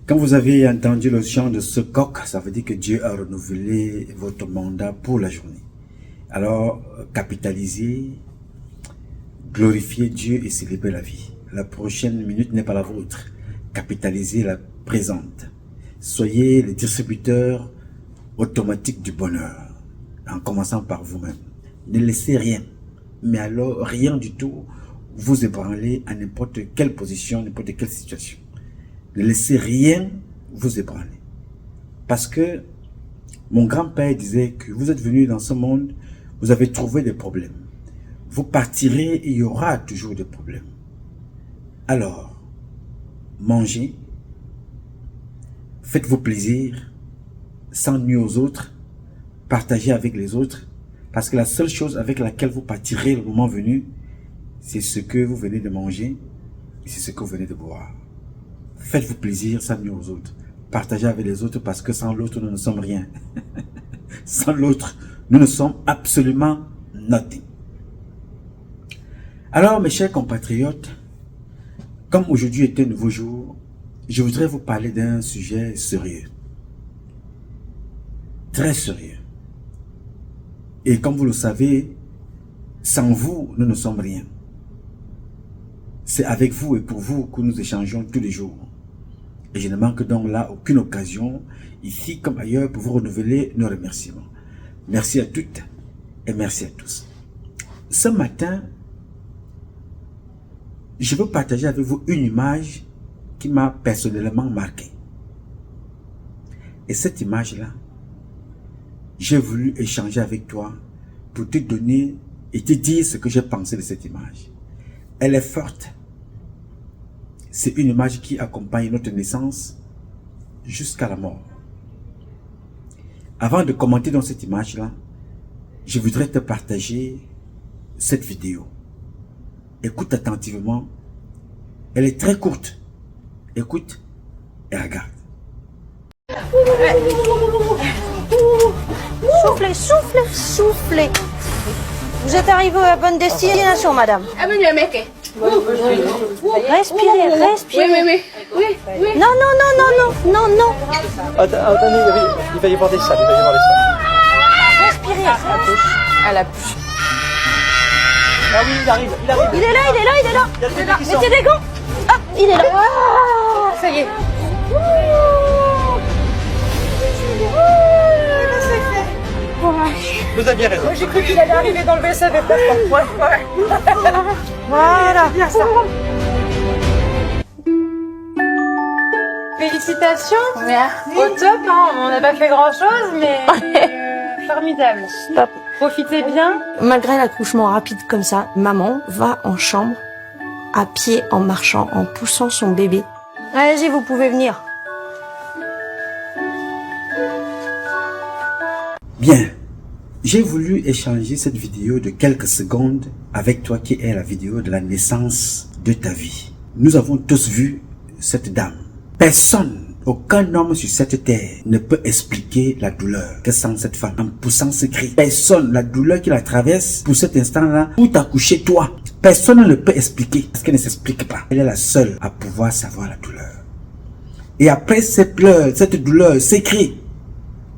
Quand vous avez entendu le chant de ce coq, ça veut dire que Dieu a renouvelé votre mandat pour la journée. Alors, capitalisez, glorifiez Dieu et célébrez la vie. La prochaine minute n'est pas la vôtre. Capitalisez la présente. Soyez les distributeurs automatiques du bonheur, en commençant par vous-même. Ne laissez rien, mais alors rien du tout, vous ébranler à n'importe quelle position, n'importe quelle situation. Ne laissez rien vous ébranler. Parce que mon grand-père disait que vous êtes venu dans ce monde, vous avez trouvé des problèmes. Vous partirez et il y aura toujours des problèmes. Alors, mangez, faites-vous plaisir, sans nuire aux autres, partagez avec les autres, parce que la seule chose avec laquelle vous partirez le moment venu, c'est ce que vous venez de manger et c'est ce que vous venez de boire. Faites-vous plaisir sans nuire aux autres. Partagez avec les autres parce que sans l'autre, nous ne sommes rien. Sans l'autre, nous ne sommes absolument nothing. Alors, mes chers compatriotes, comme aujourd'hui est un nouveau jour, je voudrais vous parler d'un sujet sérieux. Très sérieux. Et comme vous le savez, sans vous, nous ne sommes rien. C'est avec vous et pour vous que nous échangeons tous les jours. Et je ne manque donc là aucune occasion, ici comme ailleurs, pour vous renouveler nos remerciements. Merci à toutes et merci à tous. Ce matin, je veux partager avec vous une image qui m'a personnellement marqué. Et cette image-là, j'ai voulu échanger avec toi pour te donner et te dire ce que j'ai pensé de cette image. Elle est forte. C'est une image qui accompagne notre naissance jusqu'à la mort. Avant de commenter dans cette image-là, je voudrais te partager cette vidéo. Écoute attentivement. Elle est très courte. Écoute et regarde. Soufflez, soufflez, soufflez. Vous êtes arrivé à la bonne destination, madame. Respirez, respirez. Oui. Non, non, non, non, non, non, non. Attendez, il va y avoir des salles, Respirez. À la bouche. Ah oui, il arrive. Il est là, il est là, il est là. Mettez des gants. Ah, il est là. Ça y est. Vous avez bien raison. J'ai cru qu'il allait arriver dans le vaisseau avec la porte. Ouais. Voilà. Bien ça. Félicitations. Merci. Au top, hein. On n'a pas fait grand chose, mais formidable. Stop. Profitez bien. Malgré l'accouchement rapide comme ça, maman va en chambre, à pied, en marchant, en poussant son bébé. Allez-y, vous pouvez venir. Bien, j'ai voulu échanger cette vidéo de quelques secondes avec toi qui est la vidéo de la naissance de ta vie. Nous avons tous vu cette dame. Personne, aucun homme sur cette terre ne peut expliquer la douleur que sent cette femme en poussant ce cri. Personne, la douleur qui la traverse pour cet instant-là, pour t'accoucher toi. Personne ne peut expliquer parce qu'elle ne s'explique pas. Elle est la seule à pouvoir savoir la douleur. Et après ces pleurs, cette douleur, ces cris,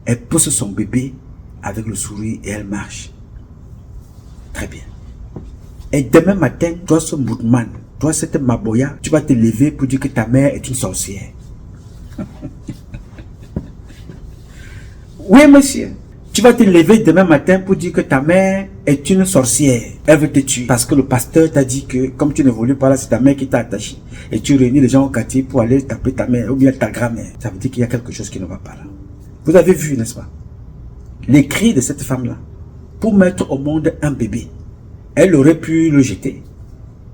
elle pousse son bébé avec le sourire et elle marche. Très bien. Et demain matin, toi ce moudman, toi cette maboya, tu vas te lever pour dire que ta mère est une sorcière. Oui monsieur. Tu vas te lever demain matin pour dire que ta mère est une sorcière. Elle veut te tuer. Parce que le pasteur t'a dit que comme tu ne voulais pas là, c'est ta mère qui t'a attaché. Et tu réunis les gens au quartier pour aller taper ta mère ou bien ta grand-mère. Ça veut dire qu'il y a quelque chose qui ne va pas là. Vous avez vu, n'est-ce pas? Les cris de cette femme-là pour mettre au monde un bébé. Elle aurait pu le jeter.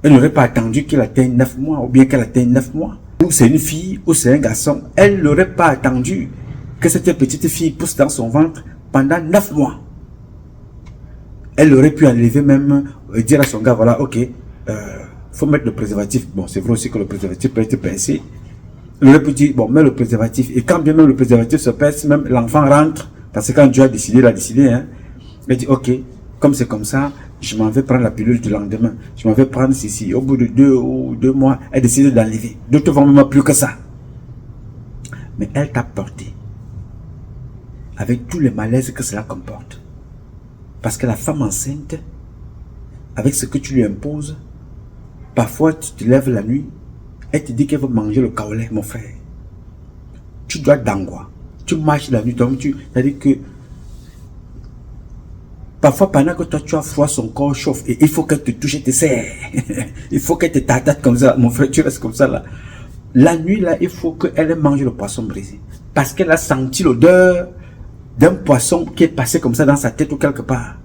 Elle n'aurait pas attendu qu'il atteigne 9 mois ou bien qu'elle atteigne 9 mois. Ou c'est une fille ou c'est un garçon. Elle n'aurait pas attendu que cette petite fille pousse dans son ventre pendant 9 mois. Elle aurait pu enlever même, dire à son gars, voilà, ok, faut mettre le préservatif. Bon, c'est vrai aussi que le préservatif peut être pincé. Elle aurait pu dire, bon, mets le préservatif. Et quand bien même le préservatif se pince, même l'enfant rentre. Parce que quand Dieu a décidé, il a décidé. Hein. Elle dit, ok, comme c'est comme ça, je m'en vais prendre la pilule du lendemain. Je m'en vais prendre ceci. Au bout de 2 mois, elle décide d'enlever. D'autres vont même plus que ça. Mais elle t'a porté. Avec tous les malaises que cela comporte. Parce que la femme enceinte, avec ce que tu lui imposes, parfois tu te lèves la nuit, elle te dit qu'elle veut manger le kaolé, mon frère. Tu dois d'angwa. Tu marches la nuit, donc c'est-à-dire que parfois pendant que toi tu as froid, son corps chauffe et il faut qu'elle te touche et te serre. Il faut qu'elle te tatate comme ça, mon frère, tu restes comme ça là. La nuit là, il faut qu'elle mange le poisson brisé. Parce qu'elle a senti l'odeur d'un poisson qui est passé comme ça dans sa tête ou quelque part.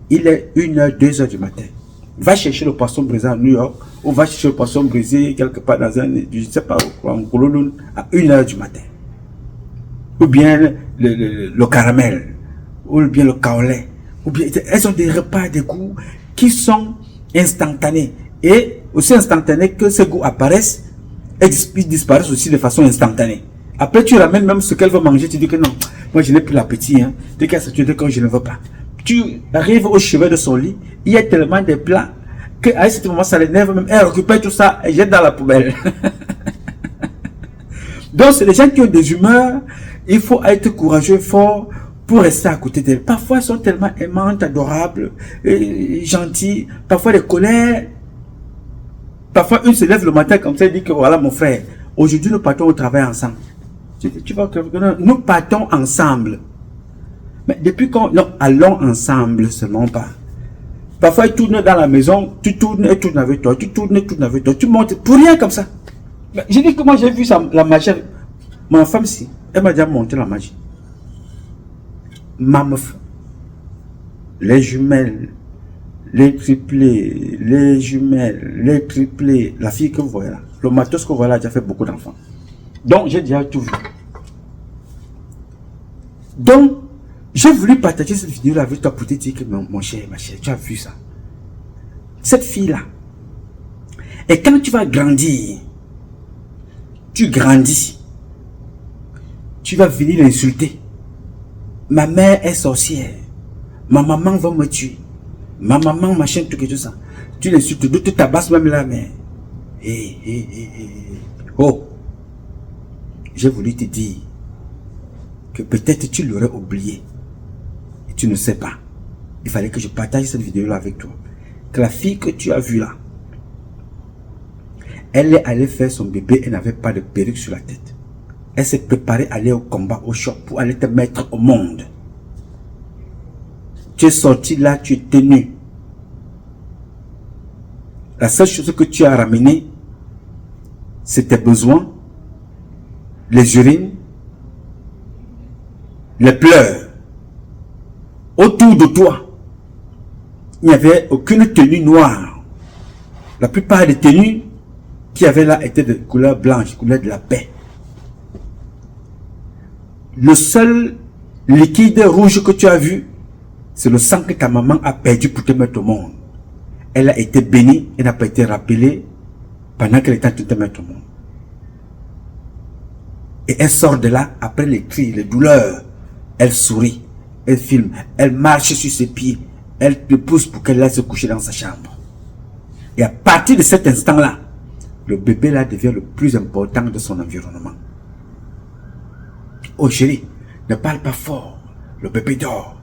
Il est 1h, 2h du matin. Va chercher le poisson brisé à New York ou va chercher le poisson brisé quelque part dans un, je ne sais pas où, en Kololun, à 1h du matin. Ou bien le caramel, ou bien le kaolé, ou bien, elles ont des repas, des goûts qui sont instantanés. Et aussi instantanés que ces goûts apparaissent, et ils disparaissent aussi de façon instantanée. Après, tu ramènes même ce qu'elle veut manger, tu dis que non, moi je n'ai plus l'appétit, hein. Dès qu'elle se dit que je ne veux pas. Tu arrives au chevet de son lit, il y a tellement de plats qu'à ce moment ça l'énerve même, elle récupère tout ça et jette dans la poubelle. Donc c'est des gens qui ont des humeurs, il faut être courageux, fort pour rester à côté d'elles. Parfois elles sont tellement aimantes, adorables, gentilles, parfois des colères. Parfois une se lève le matin comme ça et dit que voilà mon frère, aujourd'hui nous partons au travail ensemble. Tu vois que nous partons ensemble. Mais depuis quand, non, allons ensemble seulement pas. Parfois, ils tournent dans la maison, tu tournes et tournes avec toi, tu tournes et tournes avec toi, tu montes pour rien comme ça. J'ai dit que moi j'ai vu ça, la magie. Ma femme, si, elle m'a déjà monté la magie. Ma meuf, les jumelles, les triplés, les jumelles, les triplés, la fille que vous voyez là, le matos que vous voyez là a déjà fait beaucoup d'enfants. Donc, j'ai déjà tout vu. Donc, j'ai voulu partager cette vidéo avec toi pour te dire que mon cher, ma chère, tu as vu ça. Cette fille-là. Et quand tu vas grandir, tu grandis. Tu vas venir l'insulter. Ma mère est sorcière. Ma maman va me tuer. Ma maman, machin, tout ça. Tu l'insultes, tu tabasses même la mère. Oh. J'ai voulu te dire que peut-être tu l'aurais oublié. Et tu ne sais pas. Il fallait que je partage cette vidéo-là avec toi. Que la fille que tu as vue là, elle est allée faire son bébé et n'avait pas de perruque sur la tête. Elle s'est préparée à aller au combat, au choc, pour aller te mettre au monde. Tu es sorti là, tu es tenu. La seule chose que tu as ramené, c'est tes besoins, les urines, les pleurs. Autour de toi, il n'y avait aucune tenue noire. La plupart des tenues qu'il y avait là étaient de couleur blanche, couleur de la paix. Le seul liquide rouge que tu as vu, c'est le sang que ta maman a perdu pour te mettre au monde. Elle a été bénie, elle n'a pas été rappelée pendant qu'elle était en train de te mettre au monde. Et elle sort de là, après les cris, les douleurs, elle sourit, elle filme, elle marche sur ses pieds, elle te pousse pour qu'elle aille se coucher dans sa chambre. Et à partir de cet instant-là, le bébé là devient le plus important de son environnement. Oh chérie, ne parle pas fort, le bébé dort.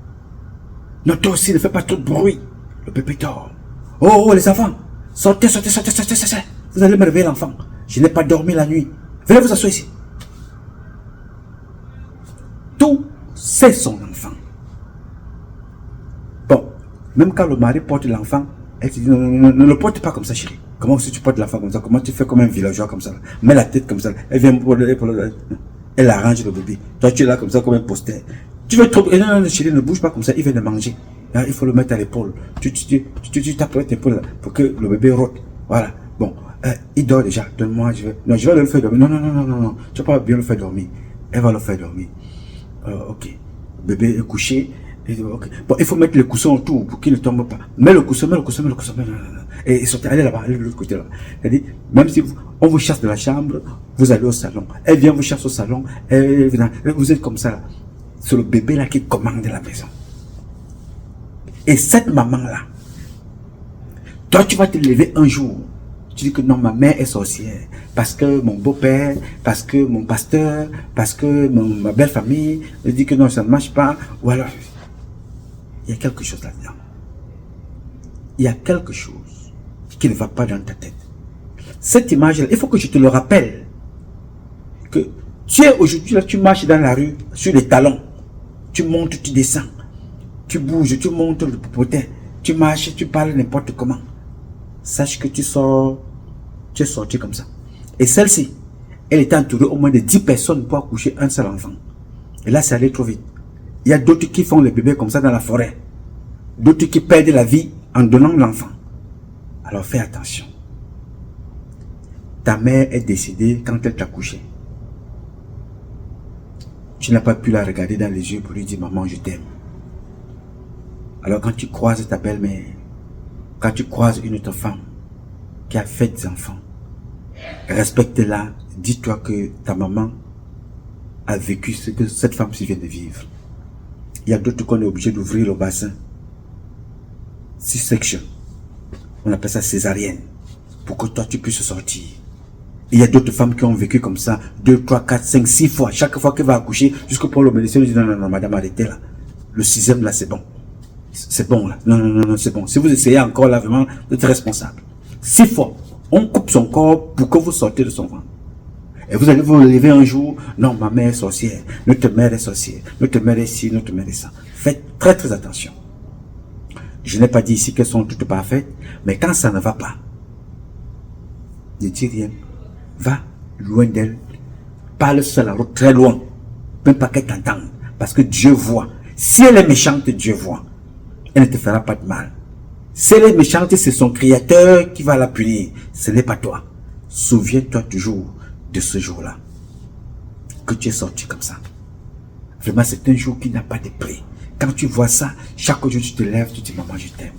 Non, toi aussi, ne fais pas trop de bruit, le bébé dort. Oh, les enfants, sortez, sortez, sortez, sortez, sortez. Vous allez me réveiller l'enfant. Je n'ai pas dormi la nuit. Venez vous asseoir ici. Tout, c'est son enfant. Bon, même quand le mari porte l'enfant, elle te dit non, non, non, ne le porte pas comme ça, chérie. Comment si tu portes l'enfant comme ça? Comment tu fais comme un villageois comme ça? Mets la tête comme ça. Elle vient pour elle arrange le bébé. Toi, tu es là comme ça, comme un poster. Tu veux trop. Non, non, chérie, ne bouge pas comme ça. Il vient de manger. Là, il faut le mettre à l'épaule. Tu tapes l'épaule pour que le bébé rote. Voilà. Bon, il dort déjà. Donne-moi, je vais le faire dormir. Non, non, non, non, non, non. Tu vas pas bien le faire dormir. Elle va le faire dormir. Ok. Le bébé est couché. Okay. Bon, il faut mettre le coussin autour pour qu'il ne tombe pas. Mets le coussin, mets le coussin, mets le coussin. Et sortez, allez là-bas, allez de l'autre côté là. C'est-à-dire, même si on vous chasse de la chambre, vous allez au salon. Elle vient vous chasser au salon. Vous êtes comme ça. C'est le bébé là qui commande la maison. Et cette maman là, toi tu vas te lever un jour, Tu dis que non, ma mère est sorcière. Parce que mon beau-père, parce que mon pasteur, parce que ma belle famille me dit que non, ça ne marche pas. Ou alors, il y a quelque chose là-dedans. Il y a quelque chose qui ne va pas dans ta tête. Cette image-là, il faut que je te le rappelle. Que tu es aujourd'hui là, tu marches dans la rue, sur les talons. Tu montes, tu descends. Tu bouges, tu montes le popotin. Tu marches, tu parles n'importe comment. Sache que tu es sorti comme ça. Et celle-ci, elle était entourée au moins de 10 personnes pour accoucher un seul enfant. Et là, ça allait trop vite. Il y a d'autres qui font les bébés comme ça dans la forêt. D'autres qui perdent la vie en donnant l'enfant. Alors fais attention. Ta mère est décédée quand elle t'a couché. Tu n'as pas pu la regarder dans les yeux pour lui dire « Maman, je t'aime ». Alors quand tu croises ta belle-mère, quand tu croises une autre femme qui a fait des enfants, respecte-la, dis-toi que ta maman a vécu ce que cette femme-ci vient de vivre. Il y a d'autres qu'on est obligé d'ouvrir le bassin. C-section. On appelle ça césarienne. Pour que toi tu puisses sortir. Il y a d'autres femmes qui ont vécu comme ça 2, 3, 4, 5, 6 fois. Chaque fois qu'elle va accoucher, jusqu'au pour le médecin lui dit non, non, non, madame, arrêtez là. Le 6e là, c'est bon. C'est bon là. Non, non, non, non, c'est bon. Si vous essayez encore là, vraiment, vous êtes responsable. 6 fois. On coupe son corps pour que vous sortez de son ventre. Et vous allez vous lever un jour, non, ma mère est sorcière, notre mère est sorcière, notre mère est ci, notre mère est ça. Faites très très attention. Je n'ai pas dit ici qu'elles sont toutes parfaites, mais quand ça ne va pas, ne dis rien. Va loin d'elle. Parle sur la route très loin. Même pas qu'elle t'entende. Parce que Dieu voit. Si elle est méchante, Dieu voit. Elle ne te fera pas de mal. Si elle est méchante, c'est son créateur qui va la punir. Ce n'est pas toi. Souviens-toi toujours de ce jour-là. Que tu es sorti comme ça. Vraiment, c'est un jour qui n'a pas de prix. Quand tu vois ça, chaque jour tu te lèves, tu dis maman, je t'aime.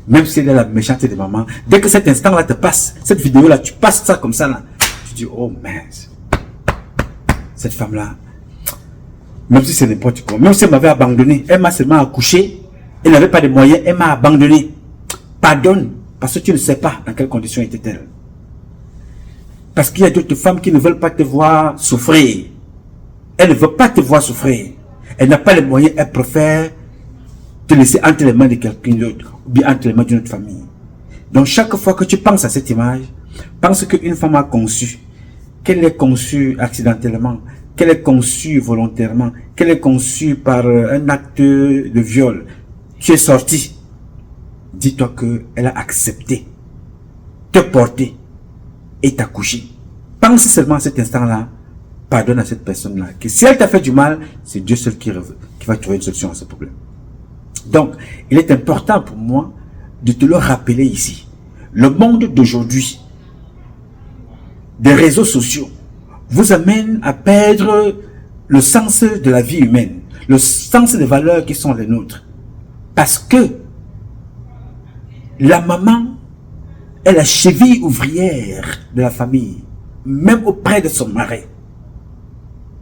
Même si elle est la méchante de maman, dès que cet instant-là te passe, cette vidéo-là, tu passes ça comme ça là. Tu dis, oh mince. Cette femme-là, même si c'est n'importe quoi, même si elle m'avait abandonné, elle m'a seulement accouché, elle n'avait pas de moyens, elle m'a abandonné. Pardonne, parce que tu ne sais pas dans quelles conditions était-elle. Parce qu'il y a d'autres femmes qui ne veulent pas te voir souffrir. Elle ne veut pas te voir souffrir. Elle n'a pas les moyens, elle préfère te laisser entre les mains de quelqu'un d'autre, ou bien entre les mains d'une autre famille. Donc chaque fois que tu penses à cette image, pense qu'une femme a conçu, qu'elle est conçue accidentellement, qu'elle est conçue volontairement, qu'elle est conçue par un acte de viol. Tu es sorti. Dis-toi qu'elle a accepté te porter et t'accoucher. Pense seulement à cet instant-là. Pardonne à cette personne-là. Que si elle t'a fait du mal, c'est Dieu seul qui va trouver une solution à ce problème. Donc, il est important pour moi de te le rappeler ici. Le monde d'aujourd'hui, des réseaux sociaux, vous amène à perdre le sens de la vie humaine, le sens des valeurs qui sont les nôtres. Parce que la maman est la cheville ouvrière de la famille, même auprès de son mari.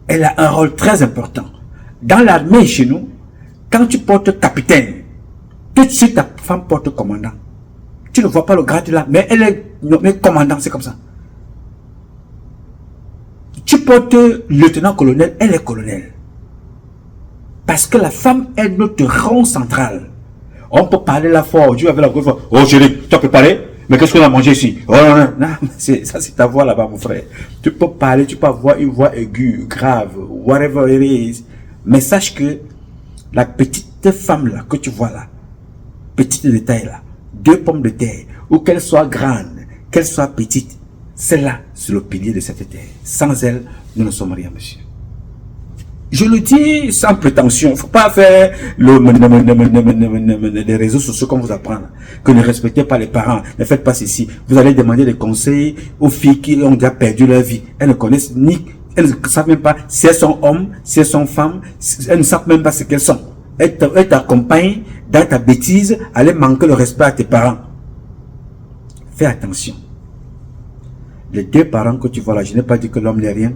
Elle a un rôle très important. Dans l'armée chez nous, quand tu portes capitaine, tout de suite ta femme porte commandant. Tu ne vois pas le grade là, mais elle est nommée commandant, c'est comme ça. Tu portes lieutenant-colonel, elle est colonel. Parce que la femme est notre rang central. On peut parler là fort, Dieu avait la voix fort. Oh chérie, tu as préparé? Mais qu'est-ce qu'on a mangé ici? Oh non, non, non, ça c'est ta voix là-bas mon frère. Tu peux parler, tu peux avoir une voix aiguë, grave, whatever it is. Mais sache que la petite femme là, que tu vois là, petite de taille là, 2 pommes de terre, ou qu'elle soit grande, qu'elle soit petite, celle-là, c'est le pilier de cette terre. Sans elle, nous ne sommes rien, monsieur. Je le dis sans prétention. Il ne faut pas faire les réseaux sociaux comme vous apprendre. Que ne respectez pas les parents. Ne faites pas ceci. Vous allez demander des conseils aux filles qui ont déjà perdu leur vie. Elles ne connaissent ni, elles ne savent même pas si elles sont hommes, si elles sont femmes. Elles ne savent même pas ce qu'elles sont. Elles t'accompagnent dans ta bêtise, aller manquer le respect à tes parents. Fais attention. Les 2 parents que tu vois là, je n'ai pas dit que l'homme n'est rien.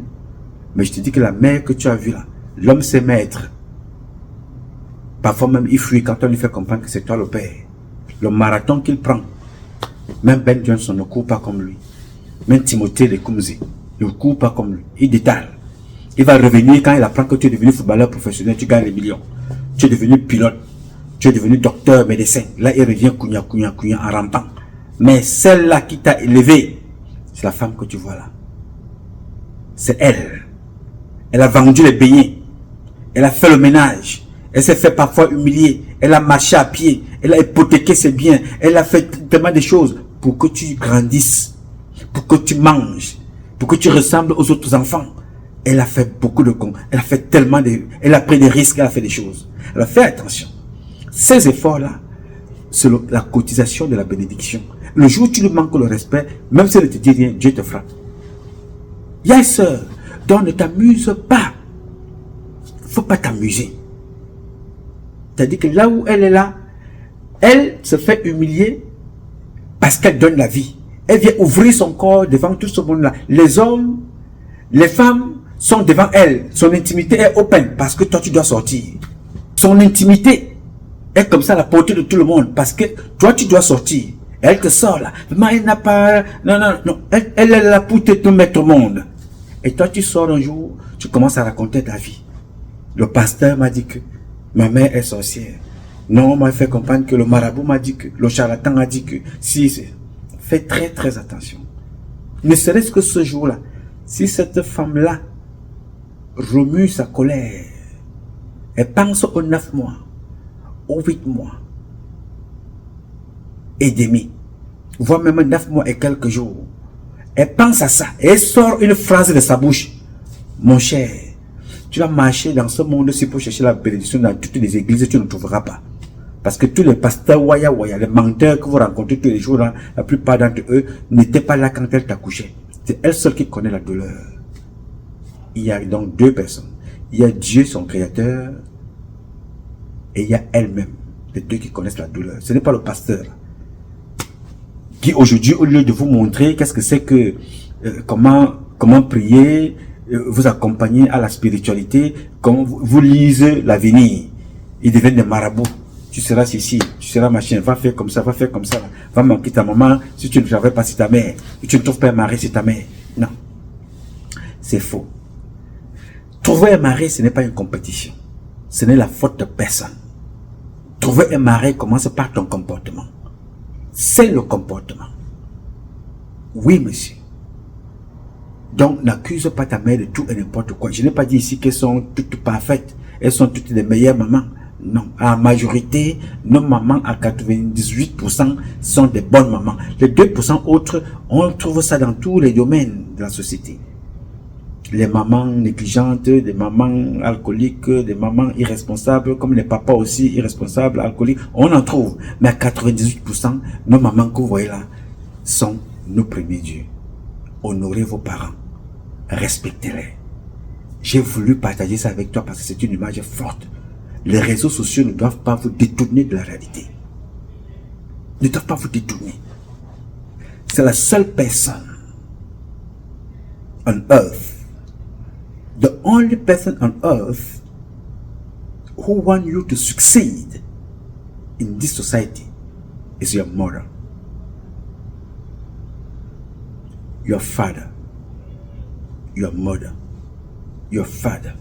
Mais je te dis que la mère que tu as vue là, l'homme sait maître. Parfois même il fuit quand on lui fait comprendre que c'est toi le père. Le marathon qu'il prend Même Ben Johnson ne court pas comme lui. Même Timothée Lekumzi ne court pas comme lui. Il détale. Il va revenir quand il apprend que tu es devenu footballeur professionnel, tu gagnes les millions. Tu es devenu pilote. Tu es devenu docteur, médecin. Là, il revient cugna en rampant. Mais celle-là qui t'a élevé, c'est la femme que tu vois là. C'est elle. Elle a vendu les beignets. Elle a fait le ménage. Elle s'est fait parfois humilier. Elle a marché à pied. Elle a hypothéqué ses biens. Elle a fait tellement de choses pour que tu grandisses, pour que tu manges, pour que tu ressembles aux autres enfants. Elle a fait beaucoup de cons. Elle a fait tellement de... Elle a pris des risques, elle a fait des choses. Elle a fait attention. Ces efforts-là, c'est la cotisation de la bénédiction. Le jour où tu lui manques le respect, même si elle ne te dit rien, Dieu te frappe. Il y a une sœur, donc ne t'amuse pas. Il ne faut pas t'amuser. C'est-à-dire que là où elle est là, elle se fait humilier parce qu'elle donne la vie. Elle vient ouvrir son corps devant tout ce monde-là. Les hommes, les femmes sont devant elle. Son intimité est open parce que toi tu dois sortir. Son intimité est comme ça à la portée de tout le monde parce que toi tu dois sortir. Elle te sort là. Mais elle n'a pas... Non. Elle est là pour te mettre au monde. Et toi tu sors un jour, tu commences à raconter ta vie. Le pasteur m'a dit que ma mère est sorcière. Non, on m'a fait comprendre que le marabout m'a dit que, le charlatan a dit que, si, fais très attention. Ne serait-ce que ce jour-là, si cette femme-là remue sa colère, elle pense aux 9 mois, aux 8 mois et demi, voire même 9 mois et quelques jours, elle pense à ça et elle sort une phrase de sa bouche. Mon cher, tu vas marcher dans ce monde-ci pour chercher la bénédiction dans toutes les églises, tu ne trouveras pas. Parce que tous les pasteurs waya, les menteurs que vous rencontrez tous les jours, là, la plupart d'entre eux n'étaient pas là quand elle t'accouchait. C'est elle seule qui connaît la douleur. Il y a donc 2 personnes. Il y a Dieu, son créateur, et il y a elle-même, les 2 qui connaissent la douleur. Ce n'est pas le pasteur qui aujourd'hui, au lieu de vous montrer qu'est-ce que c'est que, comment prier, vous accompagner à la spiritualité, quand vous lisez l'avenir, ils deviennent des marabouts. Tu seras ici, tu seras machin, va faire comme ça, va manquer ta maman si tu ne savais pas si ta mère, si tu ne trouves pas un mari, c'est ta mère. Non, c'est faux. Trouver un mari, ce n'est pas une compétition. Ce n'est la faute de personne. Trouver un mari commence par ton comportement. C'est le comportement. Oui, monsieur. Donc, n'accuse pas ta mère de tout et n'importe quoi. Je n'ai pas dit ici qu'elles sont toutes parfaites. Elles sont toutes les meilleures mamans. Non. À la majorité, nos mamans à 98% sont des bonnes mamans. Les 2% autres, on trouve ça dans tous les domaines de la société. Les mamans négligentes, des mamans alcooliques, des mamans irresponsables, comme les papas aussi irresponsables, alcooliques, on en trouve. Mais à 98%, nos mamans que vous voyez là sont nos premiers dieux. Honorez vos parents. Respectez-les. J'ai voulu partager ça avec toi parce que c'est une image forte. Les réseaux sociaux ne doivent pas vous détourner de la réalité. Ne doivent pas vous détourner. C'est la seule personne on earth, the only person on earth who want you to succeed in this society is your mother, your father, your mother, your father,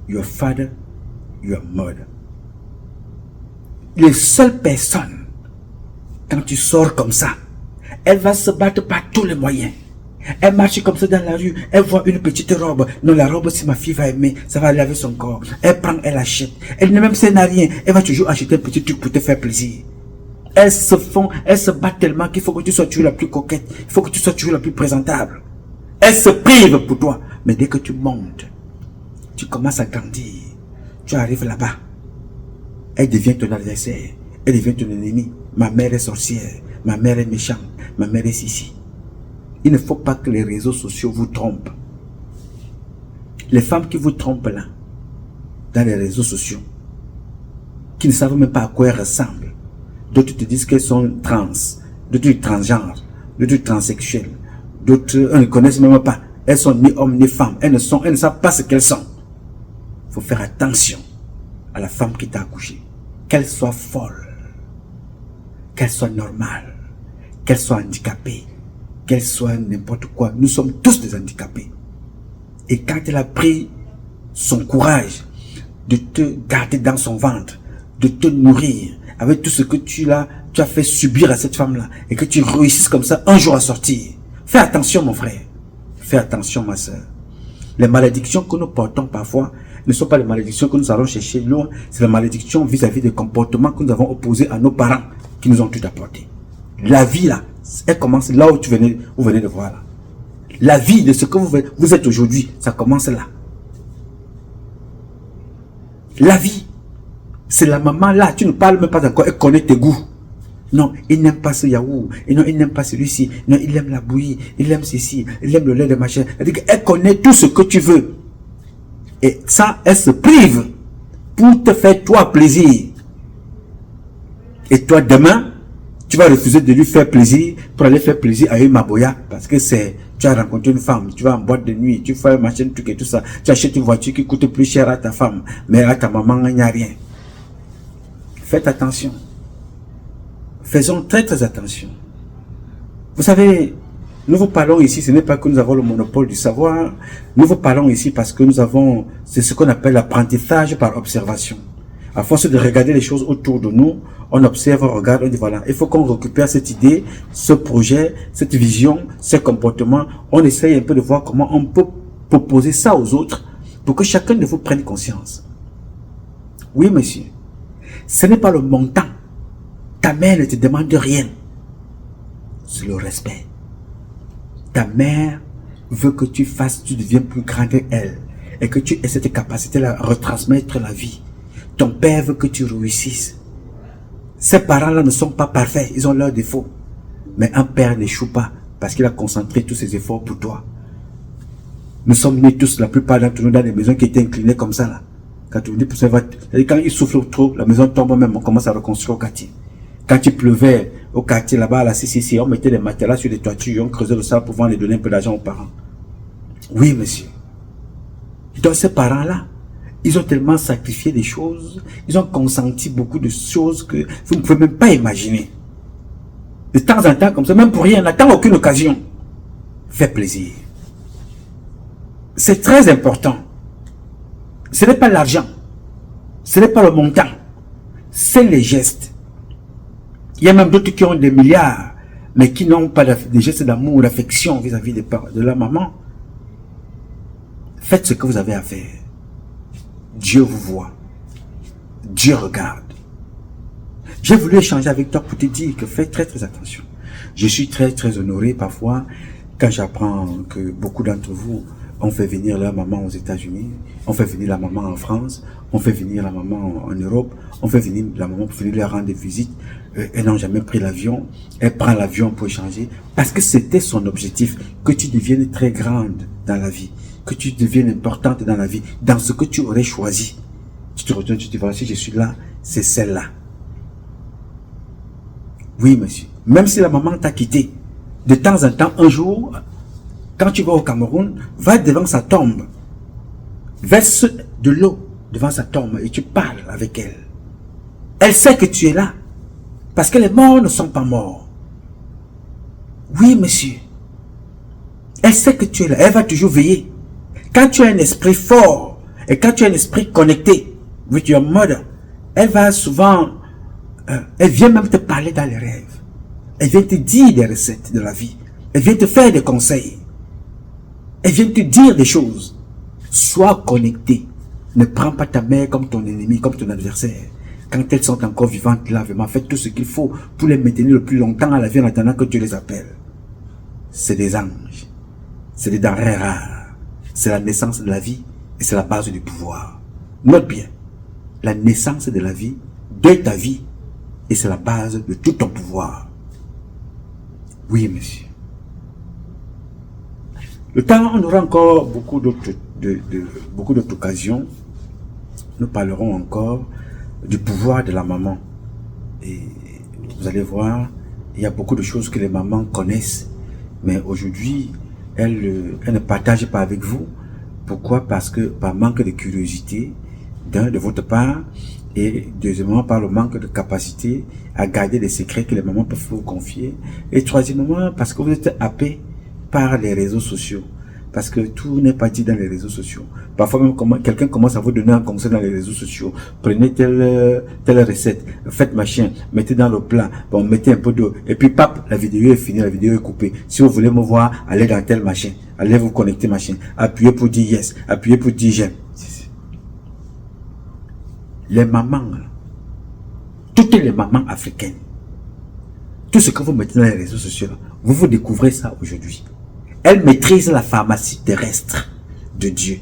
your father, your mother. Les seules personnes, quand tu sors comme ça, elle va se battre par tous les moyens. Elle marche comme ça dans la rue, elle voit une petite robe. Non, la robe, si ma fille va aimer, ça va laver son corps. Elle prend, elle achète. Elle ne même sait rien. Elle va toujours acheter un petit truc pour te faire plaisir. Elles se battent tellement qu'il faut que tu sois toujours la plus coquette. Il faut que tu sois toujours la plus présentable. Elles se privent pour toi. Mais dès que tu montes, tu commences à grandir. Tu arrives là-bas. Elle devient ton adversaire. Elle devient ton ennemi. Ma mère est sorcière. Ma mère est méchante. Ma mère est ici. Il ne faut pas que les réseaux sociaux vous trompent. Les femmes qui vous trompent là, dans les réseaux sociaux, qui ne savent même pas à quoi elles ressemblent. D'autres te disent qu'elles sont trans, d'autres transgenres, d'autres transsexuelles, d'autres elles ne connaissent même pas. Elles sont ni hommes ni femmes. Elles ne savent pas ce qu'elles sont. Il faut faire attention à la femme qui t'a accouché. Qu'elle soit folle, qu'elle soit normale, qu'elle soit handicapée, qu'elle soit n'importe quoi, nous sommes tous des handicapés. Et quand elle a pris son courage de te garder dans son ventre, de te nourrir avec tout ce que tu as fait subir à cette femme-là, et que tu réussisses comme ça un jour à sortir. Fais attention mon frère, fais attention ma soeur. Les malédictions que nous portons parfois ne sont pas les malédictions que nous allons chercher loin, c'est les malédictions vis-à-vis des comportements que nous avons opposés à nos parents qui nous ont tout apporté. La vie là, elle commence là où vous venez de voir là. La vie de ce que vous êtes aujourd'hui, ça commence là. La vie, c'est la maman là, tu ne parles même pas encore, elle connaît tes goûts. Non, il n'aime pas ce yaourt, et non, il n'aime pas celui-ci, non, il aime la bouillie, il aime ceci, il aime le lait de machin. Elle connaît tout ce que tu veux. Et ça, elle se prive pour te faire toi plaisir. Et toi, demain, tu vas refuser de lui faire plaisir pour aller faire plaisir à une maboya parce que tu as rencontré une femme, tu vas en boîte de nuit, tu fais un machin, truc et tout ça. Tu achètes une voiture qui coûte plus cher à ta femme, mais à ta maman, il n'y a rien. Faites attention. Faisons très très attention. Vous savez, nous vous parlons ici, ce n'est pas que nous avons le monopole du savoir. Nous vous parlons ici parce que nous avons, c'est ce qu'on appelle l'apprentissage par observation. À force de regarder les choses autour de nous, on observe, on regarde, on dit voilà, il faut qu'on récupère cette idée, ce projet, cette vision, ces comportements. On essaye un peu de voir comment on peut proposer ça aux autres pour que chacun de vous prenne conscience. Oui, monsieur, ce n'est pas le montant. Ta mère ne te demande rien. C'est le respect. Ta mère veut que tu fasses, tu deviens plus grand qu'elle et que tu aies cette capacité à retransmettre la vie. Ton père veut que tu réussisses. Ces parents-là ne sont pas parfaits, ils ont leurs défauts. Mais un père n'échoue pas parce qu'il a concentré tous ses efforts pour toi. Nous sommes nés tous, la plupart d'entre nous, dans des maisons qui étaient inclinées comme ça. Là. Quand il souffle trop, la maison tombe même, on commence à reconstruire au quartier. Quand il pleuvait au quartier là-bas, à la CCC, on mettait des matelas sur les toitures, on creusait le sable pour pouvoir les donner un peu d'argent aux parents. Oui, monsieur. Donc ces parents-là, ils ont tellement sacrifié des choses, ils ont consenti beaucoup de choses que vous ne pouvez même pas imaginer. De temps en temps, comme ça, même pour rien, n'attend aucune occasion. Fais plaisir. C'est très important. Ce n'est pas l'argent, ce n'est pas le montant, c'est les gestes. Il y a même d'autres qui ont des milliards, mais qui n'ont pas des gestes d'amour, d'affection vis-à-vis de leur maman. Faites ce que vous avez à faire. Dieu vous voit. Dieu regarde. J'ai voulu échanger avec toi pour te dire que fais très très attention. Je suis très très honoré parfois quand j'apprends que beaucoup d'entre vous ont fait venir leur maman aux États-Unis, on fait venir la maman en France, on fait venir la maman en Europe, on fait venir la maman pour venir leur rendre visite. Elles n'ont jamais pris l'avion, elle prend l'avion pour échanger parce que c'était son objectif, que tu deviennes très grande dans la vie, que tu deviennes importante dans la vie, dans ce que tu aurais choisi. Tu te retournes, tu te dis voilà, si je suis là, c'est celle-là. Oui, monsieur. Même si la maman t'a quitté, de temps en temps, un jour, quand tu vas au Cameroun, va devant sa tombe, verse de l'eau devant sa tombe et tu parles avec elle. Elle sait que tu es là, parce que les morts ne sont pas morts. Oui, monsieur. Elle sait que tu es là, elle va toujours veiller. Quand tu as un esprit fort et quand tu as un esprit connecté with your mother, elle va souvent, elle vient même te parler dans les rêves. Elle vient te dire des recettes de la vie. Elle vient te faire des conseils. Elle vient te dire des choses. Sois connecté. Ne prends pas ta mère comme ton ennemi, comme ton adversaire. Quand elles sont encore vivantes là, vraiment, fais tout ce qu'il faut pour les maintenir le plus longtemps à la vie en attendant que tu les appelles. C'est des anges. C'est des denrées rares. C'est la naissance de la vie et c'est la base du pouvoir. Note bien. La naissance de la vie, de ta vie, et c'est la base de tout ton pouvoir. Oui, monsieur. Le temps, on aura encore beaucoup d'autres occasions. Nous parlerons encore du pouvoir de la maman. Et vous allez voir, il y a beaucoup de choses que les mamans connaissent. Mais aujourd'hui, elles ne partagent pas avec vous. Pourquoi? Parce que par manque de curiosité de votre part, Et deuxièmement, par le manque de capacité à garder les secrets que les mamans peuvent vous confier. Et troisièmement, parce que vous êtes happé par les réseaux sociaux. Parce que tout n'est pas dit dans les réseaux sociaux. Parfois même, quelqu'un commence à vous donner un conseil dans les réseaux sociaux. Prenez telle recette, faites machin, mettez dans le plat, bon, mettez un peu d'eau. Et puis, pap, la vidéo est finie, la vidéo est coupée. Si vous voulez me voir, allez dans tel machin. Allez vous connecter machin. Appuyez pour dire yes, appuyez pour dire j'aime. Les mamans, toutes les mamans africaines, tout ce que vous mettez dans les réseaux sociaux, vous découvrez ça aujourd'hui. Elles maîtrisent la pharmacie terrestre de Dieu.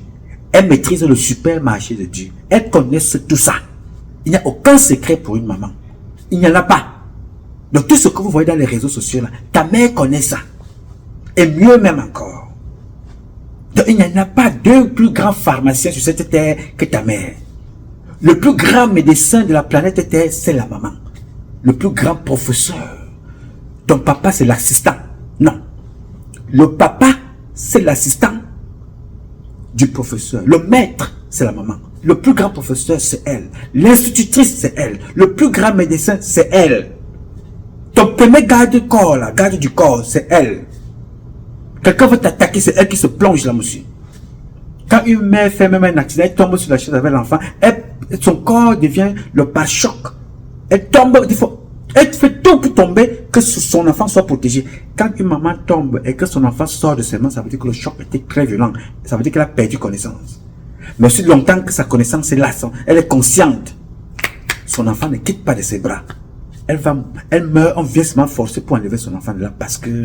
Elles maîtrisent le supermarché de Dieu. Elles connaissent tout ça. Il n'y a aucun secret pour une maman. Il n'y en a pas. Donc tout ce que vous voyez dans les réseaux sociaux, là, ta mère connaît ça. Et mieux même encore. Donc il n'y en a pas deux plus grands pharmaciens sur cette terre que ta mère. Le plus grand médecin de la planète Terre, c'est la maman. Le plus grand professeur. Ton papa, c'est l'assistant. Non. Le papa, c'est l'assistant du professeur. Le maître, c'est la maman. Le plus grand professeur, c'est elle. L'institutrice, c'est elle. Le plus grand médecin, c'est elle. Ton premier garde-corps, la garde du corps, c'est elle. Quelqu'un veut t'attaquer, c'est elle qui se plonge là, monsieur. Quand une mère fait même un accident, elle tombe sur la chaise avec l'enfant, son corps devient le pare-choc. Elle tombe, elle fait tout pour tomber, que son enfant soit protégé. Quand une maman tombe et que son enfant sort de ses mains, ça veut dire que le choc était très violent. Ça veut dire qu'elle a perdu connaissance. Mais aussi longtemps que sa connaissance est là, elle est consciente. Son enfant ne quitte pas de ses bras. Elle meurt, on vient se forcer pour enlever son enfant de là parce que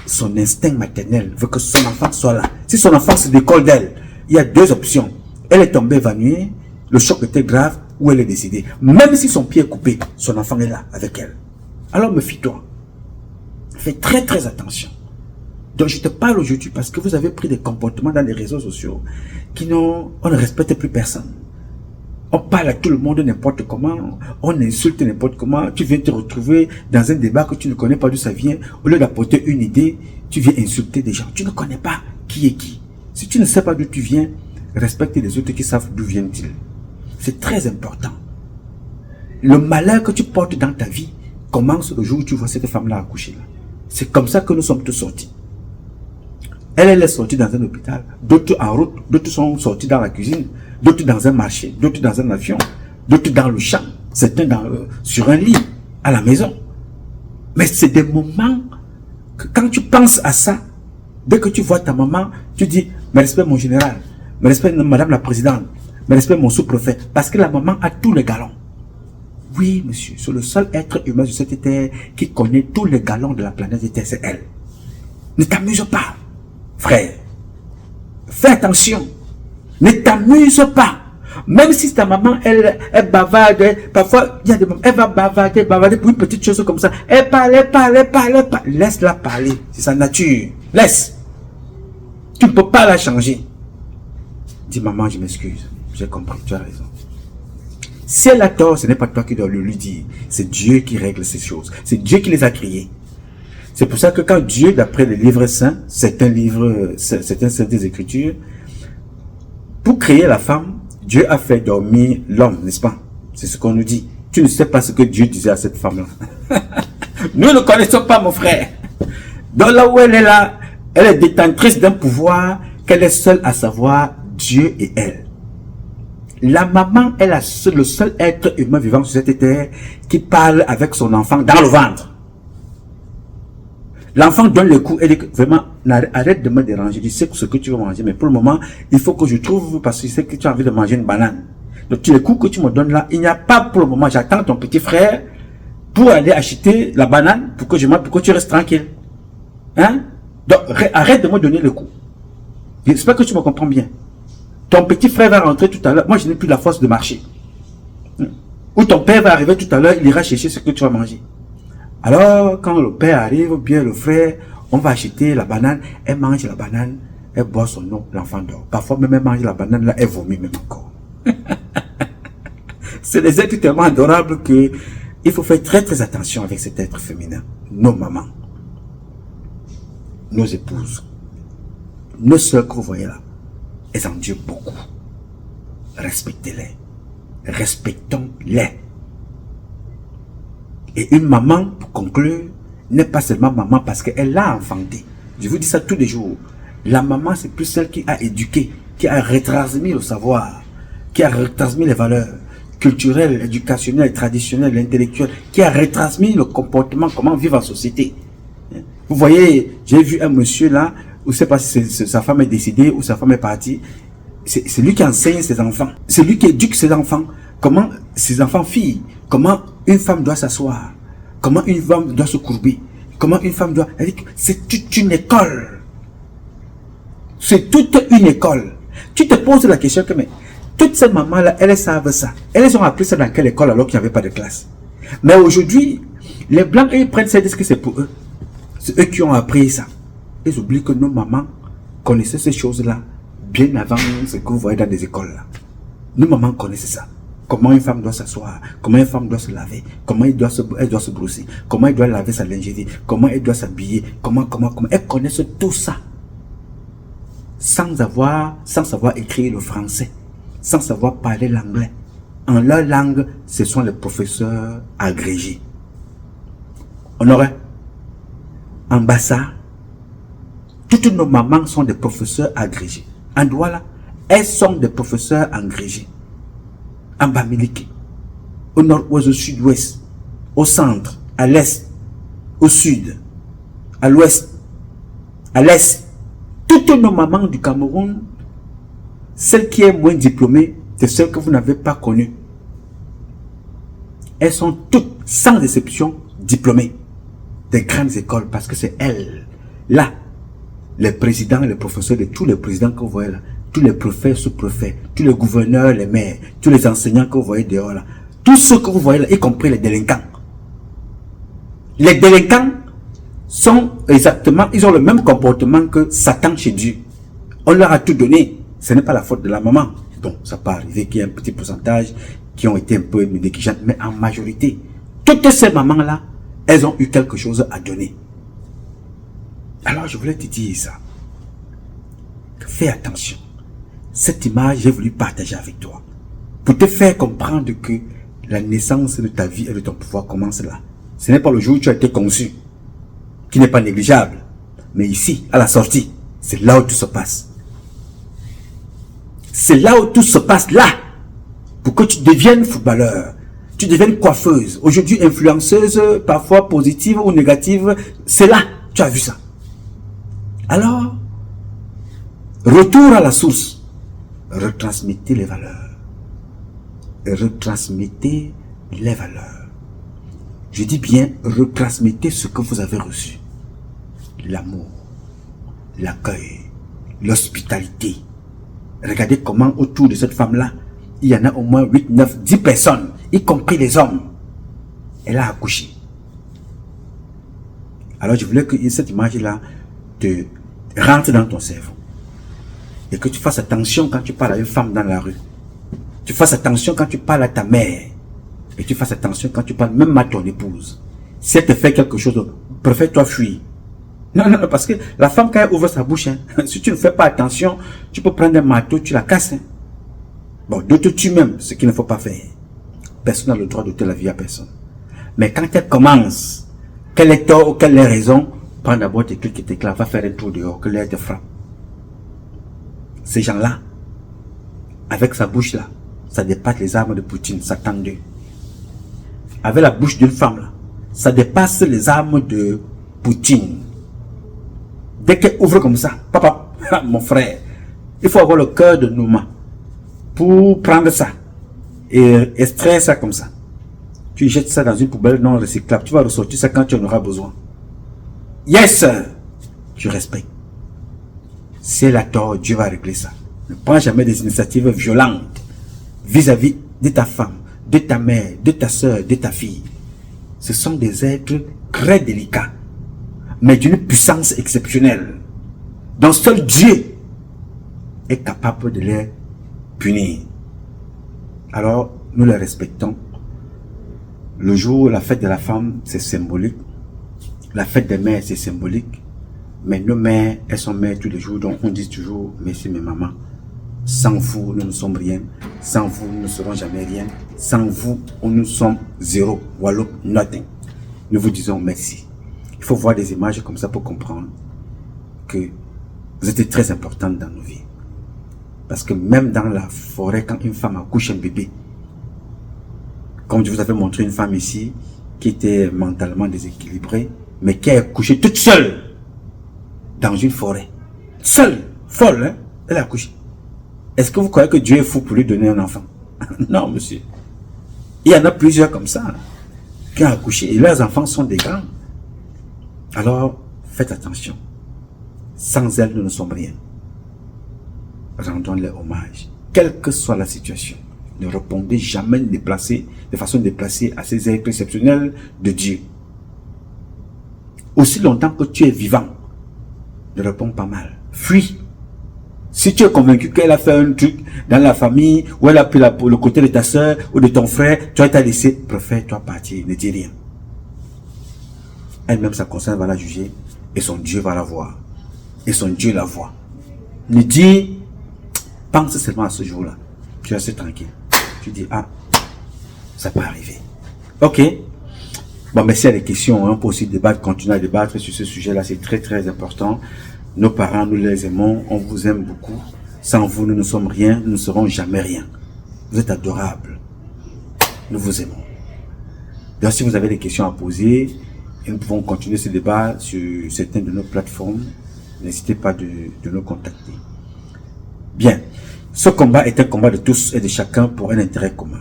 son instinct maternel veut que son enfant soit là. Si son enfant se décolle d'elle, il y a deux options. Elle est tombée évanouie, le choc était grave, ou elle est décédée. Même si son pied est coupé, son enfant est là avec elle. Alors méfie-toi. Fais très très attention. Donc je te parle aujourd'hui parce que vous avez pris des comportements dans les réseaux sociaux on ne respecte plus personne. On parle à tout le monde n'importe comment, on insulte n'importe comment, tu viens te retrouver dans un débat que tu ne connais pas d'où ça vient, au lieu d'apporter une idée, tu viens insulter des gens, tu ne connais pas qui est qui. Si tu ne sais pas d'où tu viens, respecte les autres qui savent d'où viennent-ils. C'est très important. Le malheur que tu portes dans ta vie commence le jour où tu vois cette femme-là accoucher. C'est comme ça que nous sommes tous sortis. Elle est sortie dans un hôpital, d'autres en route, d'autres sont sortis dans la cuisine, d'autres dans un marché, d'autres dans un avion, d'autres dans le champ, certains sur un lit, à la maison. Mais c'est des moments que quand tu penses à ça, dès que tu vois ta maman, tu dis, mais respect mon général, mais respect madame la présidente, mais respect mon sous-préfet, parce que la maman a tous les galons. Oui, monsieur, c'est le seul être humain sur cette terre qui connaît tous les galons de la planète Terre, c'est elle. Ne t'amuse pas, frère. Fais attention. Ne t'amuse pas. Même si ta maman, elle bavarde, parfois, il y a des moments, elle va bavarder pour une petite chose comme ça. Elle parle. Laisse-la parler. C'est sa nature. Laisse. Tu ne peux pas la changer. Dis, maman, je m'excuse. J'ai compris, tu as raison. Si elle a tort, ce n'est pas toi qui dois le lui dire. C'est Dieu qui règle ces choses. C'est Dieu qui les a créées. C'est pour ça que quand Dieu, d'après les livres saints, certains saintes écritures, pour créer la femme, Dieu a fait dormir l'homme, n'est-ce pas? C'est ce qu'on nous dit. Tu ne sais pas ce que Dieu disait à cette femme-là. Nous ne connaissons pas, mon frère. Donc là où elle est là, elle est détentrice d'un pouvoir qu'elle est seule à savoir, Dieu et elle. La maman est le seul être humain vivant sur cette terre qui parle avec son enfant dans le ventre. L'enfant donne le coup et dit vraiment, arrête de me déranger, je sais ce que tu veux manger, mais pour le moment, il faut que je trouve, parce que je sais que tu as envie de manger une banane. Donc les coups que tu me donnes là, il n'y a pas pour le moment, j'attends ton petit frère pour aller acheter la banane, pour que je mange, pour que tu restes tranquille. Hein? Donc arrête de me donner le coup. J'espère que tu me comprends bien. Ton petit frère va rentrer tout à l'heure. Moi, je n'ai plus la force de marcher. Ou ton père va arriver tout à l'heure, il ira chercher ce que tu vas manger. Alors, quand le père arrive, ou bien le frère, on va acheter la banane, elle mange la banane, elle boit son eau, l'enfant dort. Parfois, même elle mange la banane, là, elle vomit même encore. C'est des êtres tellement adorables que il faut faire très très attention avec cet être féminin. Nos mamans, nos épouses, nos soeurs que vous voyez là. Elles en Dieu beaucoup. Respectez-les. respectons-les. Et une maman, pour conclure, n'est pas seulement maman parce qu'elle l'a enfanté. Je vous dis ça tous les jours. La maman, c'est plus celle qui a éduqué, qui a retransmis le savoir, qui a retransmis les valeurs culturelles, éducationnelles, traditionnelles, intellectuelles, qui a retransmis le comportement, comment vivre en société. Vous voyez, j'ai vu un monsieur là, je ne sais pas si sa femme est décédée ou sa femme est partie. C'est lui qui enseigne ses enfants. C'est lui qui éduque ses enfants. Comment ses enfants filles, comment une femme doit s'asseoir, comment une femme doit se courber, comment une femme doit... C'est toute une école. C'est toute une école. Tu te poses la question que, mais, toutes ces mamans-là, elles savent ça. Elles ont appris ça dans quelle école alors qu'il n'y avait pas de classe? Mais aujourd'hui, les Blancs, ils prennent ça et disent que c'est pour eux. C'est eux qui ont appris ça. Ils oublient que nos mamans connaissaient ces choses-là bien avant ce que vous voyez dans des écoles là. Nos mamans connaissaient ça. Comment une femme doit s'asseoir, comment une femme doit se laver, comment elle doit se brosser, comment elle doit laver sa lingerie, comment elle doit s'habiller, comment. Elles connaissent tout ça. Sans savoir écrire le français, sans savoir parler l'anglais. En leur langue, ce sont les professeurs agrégés. On aurait en Bassa, toutes nos mamans sont des professeurs agrégés. En Douala, elles sont des professeurs agrégés. En Bamileke, au nord-ouest, au sud-ouest, au centre, à l'est, au sud, à l'ouest, à l'est. Toutes nos mamans du Cameroun, celle qui est moins diplômée, c'est celle que vous n'avez pas connue. Elles sont toutes, sans exception, diplômées des grandes écoles parce que c'est elles, là, les présidents, les professeurs de tous les présidents que vous voyez là, tous les préfets, sous-préfets, tous les gouverneurs, les maires, tous les enseignants que vous voyez dehors là, tous ceux que vous voyez là, y compris les délinquants. Les délinquants sont exactement, ils ont le même comportement que Satan chez Dieu. On leur a tout donné. Ce n'est pas la faute de la maman. Bon, ça peut arriver qu'il y ait un petit pourcentage qui ont été un peu négligentes, mais en majorité, toutes ces mamans-là, elles ont eu quelque chose à donner. Alors, je voulais te dire ça. Fais attention. Cette image, j'ai voulu partager avec toi. Pour te faire comprendre que la naissance de ta vie et de ton pouvoir commence là. Ce n'est pas le jour où tu as été conçu, qui n'est pas négligeable. Mais ici, à la sortie, c'est là où tout se passe. C'est là où tout se passe, là. Pour que tu deviennes footballeur, tu deviennes coiffeuse, aujourd'hui influenceuse, parfois positive ou négative, c'est là, tu as vu ça. Alors, retour à la source, retransmettez les valeurs. Retransmettez les valeurs. Je dis bien, retransmettez ce que vous avez reçu. L'amour, l'accueil, l'hospitalité. Regardez comment autour de cette femme-là, il y en a au moins 8, 9, 10 personnes, y compris les hommes. Elle a accouché. Alors je voulais que cette image-là te rentre dans ton cerveau. Et que tu fasses attention quand tu parles à une femme dans la rue. Tu fasses attention quand tu parles à ta mère. Et tu fasses attention quand tu parles même à ton épouse. Si elle te fait quelque chose, préfère-toi fuir. Non, parce que la femme quand elle ouvre sa bouche, si tu ne fais pas attention, tu peux prendre un marteau, tu la casses. Bon, d'autres tu même, ce qu'il ne faut pas faire. Personne n'a le droit d'ôter la vie à personne. Mais quand elle commence, quel est tort ou quelle est raison, prends d'abord tes clics et tes claves, va faire un tour dehors, que l'air te frappe. Ces gens-là, avec sa bouche-là, ça dépasse les armes de Poutine, Satan 2. Avec la bouche d'une femme, là, ça dépasse les armes de Poutine. Dès qu'elle ouvre comme ça, papa, mon frère, il faut avoir le cœur de Nouma pour prendre ça et extraire ça comme ça. Tu jettes ça dans une poubelle non recyclable. Tu vas ressortir ça quand tu en auras besoin. Yes, tu respectes. Si elle a tort, Dieu va régler ça. Ne prends jamais des initiatives violentes vis-à-vis de ta femme, de ta mère, de ta soeur, de ta fille. Ce sont des êtres très délicats, mais d'une puissance exceptionnelle, dont seul Dieu est capable de les punir. Alors, nous les respectons. Le jour, la fête de la femme, c'est symbolique. La fête des mères, c'est symbolique. Mais nos mères, elles sont mères tous les jours, donc on dit toujours merci mes mamans. Sans vous, nous ne sommes rien. Sans vous, nous ne serons jamais rien. Sans vous, nous sommes zéro. Voilà, nothing. Nous vous disons merci. Il faut voir des images comme ça pour comprendre que vous êtes très importante dans nos vies. Parce que même dans la forêt, quand une femme accouche un bébé, comme je vous avais montré une femme ici, qui était mentalement déséquilibrée, mais qui a accouché toute seule dans une forêt. Seule, folle, hein? Elle a accouché. Est-ce que vous croyez que Dieu est fou pour lui donner un enfant? Non, monsieur. Il y en a plusieurs comme ça, qui ont accouché, et leurs enfants sont des grands. Alors, faites attention. Sans elle, nous ne sommes rien. Rendons-les hommage. Quelle que soit la situation, ne répondez jamais de façon déplacée à ces êtres exceptionnels de Dieu. Aussi longtemps que tu es vivant, ne réponds pas mal. Fuis. Si tu es convaincu qu'elle a fait un truc dans la famille, ou elle a pris le côté de ta soeur ou de ton frère, tu vas t'as laissé, préfère-toi partir, ne dis rien. Elle-même, sa conscience va la juger, et son Dieu va la voir. Et son Dieu la voit. Ne dis, pense seulement à ce jour-là. Tu restes tranquille. Tu dis, ah, ça peut arriver. Ok. Bon, mais s'il y a des questions, on peut aussi débattre, continuer à débattre sur ce sujet-là, c'est très très important. Nos parents, nous les aimons, on vous aime beaucoup. Sans vous, nous ne sommes rien, nous ne serons jamais rien. Vous êtes adorables. Nous vous aimons. Donc, si vous avez des questions à poser, et nous pouvons continuer ce débat sur certaines de nos plateformes, n'hésitez pas de nous contacter. Bien. Ce combat est un combat de tous et de chacun pour un intérêt commun.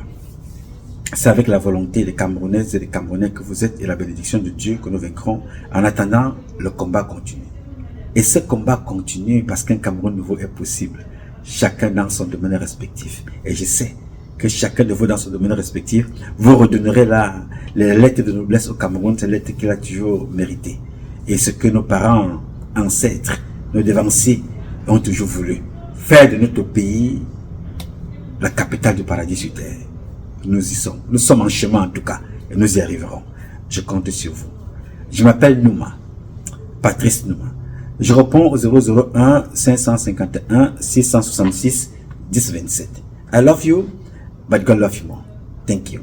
C'est avec la volonté des Camerounaises et des Camerounais que vous êtes et la bénédiction de Dieu que nous vaincrons. En attendant, le combat continue. Et ce combat continue parce qu'un Cameroun nouveau est possible. Chacun dans son domaine respectif. Et je sais que chacun de vous dans son domaine respectif, vous redonnerez les lettres de noblesse au Cameroun, ces lettres qu'il a toujours méritées. Et ce que nos parents, ancêtres, nos devanciers ont toujours voulu. Faire de notre pays la capitale du paradis sur terre. Nous y sommes. Nous sommes en chemin en tout cas. Et nous y arriverons. Je compte sur vous. Je m'appelle Nouma. Patrice Nouma. Je réponds au 001 551 666 1027. I love you, but God love you more. Thank you.